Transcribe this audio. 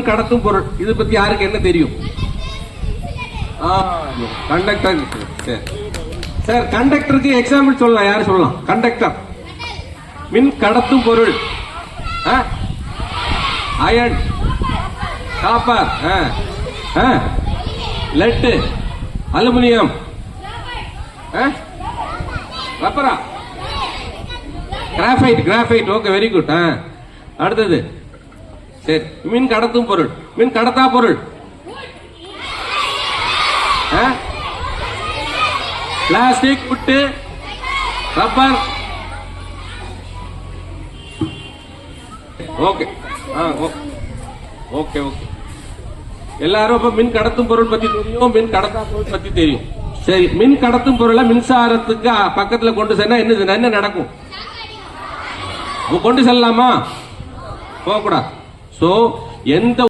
மின் கடத்தும் பொருள். இது பத்தி யாருக்கு என்ன தெரியும்? கண்டக்டர். சார் கண்டக்டருக்கு எக்ஸாம்பிள் சொல்லலாம். யாரு சொல்லலாம்? கண்டக்டர் மின் கடத்தும் பொருள். அயன், காப்பர், லெட், அலுமினியம், ரப்பரா, graphite. Graphite. Okay, very good. அடுத்தது சரி, மின் கடத்தும் பொருள். மின் கடத்தா பொருள். பிளாஸ்டிக், புட்டு, ரப்பர். Okay okay okay. எல்லாரும் இப்ப மின் கடத்தும் பொருள் பத்தி தெரியும், மின் கடத்தா பொருள் பத்தி தெரியும். சரி, மின் கடத்தும் பொருளை மின்சாரத்துக்கு பக்கத்துல கொண்டு சென்னா என்ன நடக்கும்? கொண்டு செல்லலாமா? போகக்கூடாது. சோ எந்த